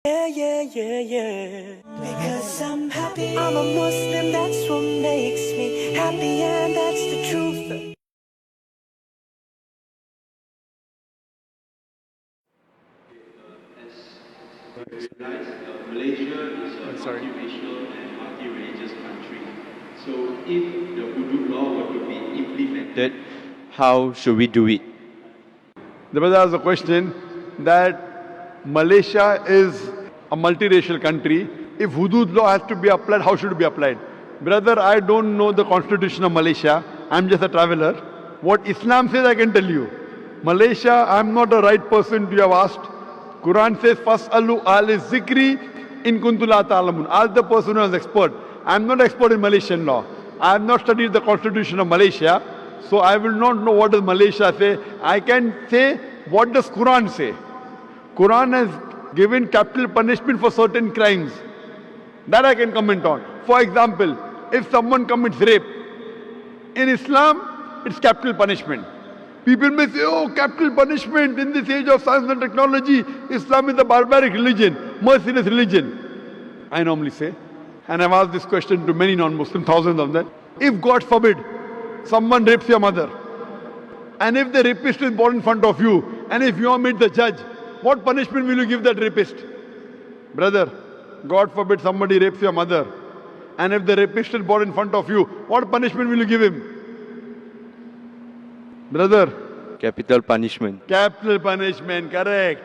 Yeah, yeah, yeah, yeah. Because I'm happy. I'm a Muslim, that's what makes me happy, and that's the truth. As we realize, Malaysia is a multiracial and multi-religious country. So if the hudud law were to be implemented, how should we do it? The brother asked a question that Malaysia is a multiracial country. If hudud law has to be applied, how should it be applied? Brother, I don't know the constitution of Malaysia. I'm just a traveler. What Islam says, I can tell you. Malaysia, I'm not the right person to have asked. Quran says, Fas'alu ahli zikri in kuntu la ta'lamun. Ask the person who is expert. I'm not expert in Malaysian law. I have not studied the constitution of Malaysia. So I will not know what does Malaysia say. I can say what does Quran say. Quran has given capital punishment for certain crimes. That I can comment on. For example, if someone commits rape, in Islam, it's capital punishment. People may say, oh, capital punishment in this age of science and technology, Islam is a barbaric religion, merciless religion. I normally say, and I've asked this question to many non-Muslims, thousands of them, if God forbid, someone rapes your mother, and if the rapist is brought in front of you, and if you are made the judge, what punishment will you give that rapist? Brother, God forbid somebody rapes your mother, and if the rapist is brought in front of you, what punishment will you give him? Brother? Capital punishment. Capital punishment, correct.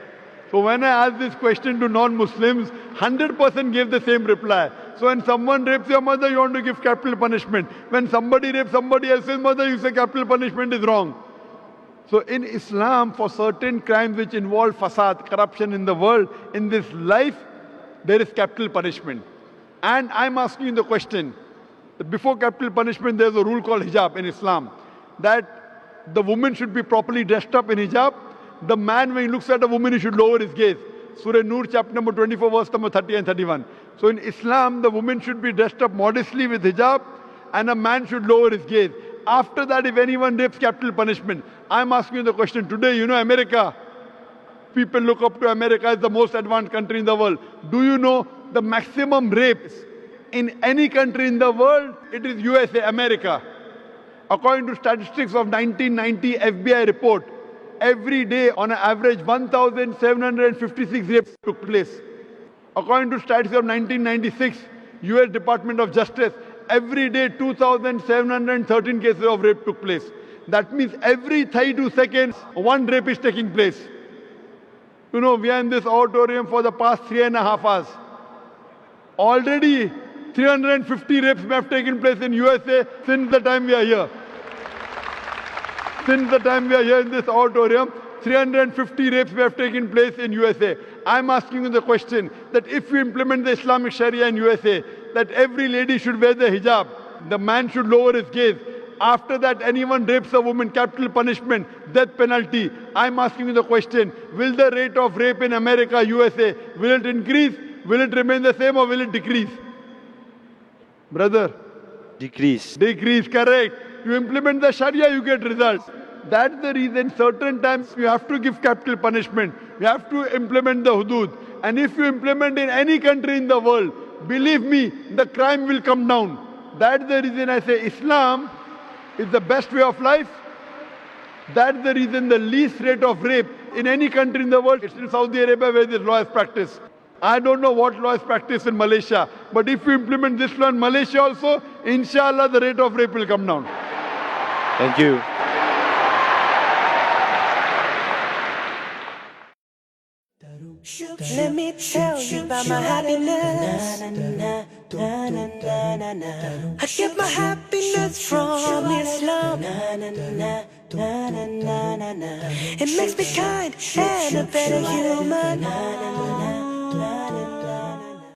So when I asked this question to non-Muslims, 100% gave the same reply. So when someone rapes your mother, you want to give capital punishment. When somebody rapes somebody else's mother, you say capital punishment is wrong. So in Islam, for certain crimes which involve fasad, corruption in the world, in this life, there is capital punishment. And I'm asking you the question, that before capital punishment, there's a rule called hijab in Islam, that the woman should be properly dressed up in hijab. The man, when he looks at a woman, he should lower his gaze. Surah Nur, chapter number 24, verse number 30 and 31. So in Islam, the woman should be dressed up modestly with hijab, and a man should lower his gaze. After that, if anyone rapes, capital punishment. I'm asking you the question today, you know America. People look up to America as the most advanced country in the world. Do you know the maximum rapes in any country in the world? It is USA, America. According to statistics of 1990 FBI report, every day on an average 1,756 rapes took place. According to statistics of 1996, US Department of Justice, every day 2,713 cases of rape took place. That means every 32 seconds, one rape is taking place. You know, we are in this auditorium for the past 3.5 hours. Already 350 rapes may have taken place in USA since the time we are here. Since the time we are here in this auditorium, 350 rapes may have taken place in USA. I'm asking you the question that if we implement the Islamic Sharia in USA, that every lady should wear the hijab, the man should lower his gaze. After that, anyone rapes a woman, capital punishment, death penalty. I'm asking you the question, will the rate of rape in America, USA, will it increase? Will it remain the same or will it decrease? Brother? Decrease. Decrease, correct. You implement the Sharia, you get results. That's the reason certain times you have to give capital punishment. You have to implement the hudud. And if you implement in any country in the world, believe me, the crime will come down. That's the reason I say Islam is the best way of life. That's the reason the least rate of rape in any country in the world, it's in Saudi Arabia where this law is practiced. I don't know what law is practiced in Malaysia, but if you implement this law in Malaysia also, inshallah the rate of rape will come down. Thank you. Let me tell you about my happiness. I get my happiness from Islam. It makes me kind and a better human.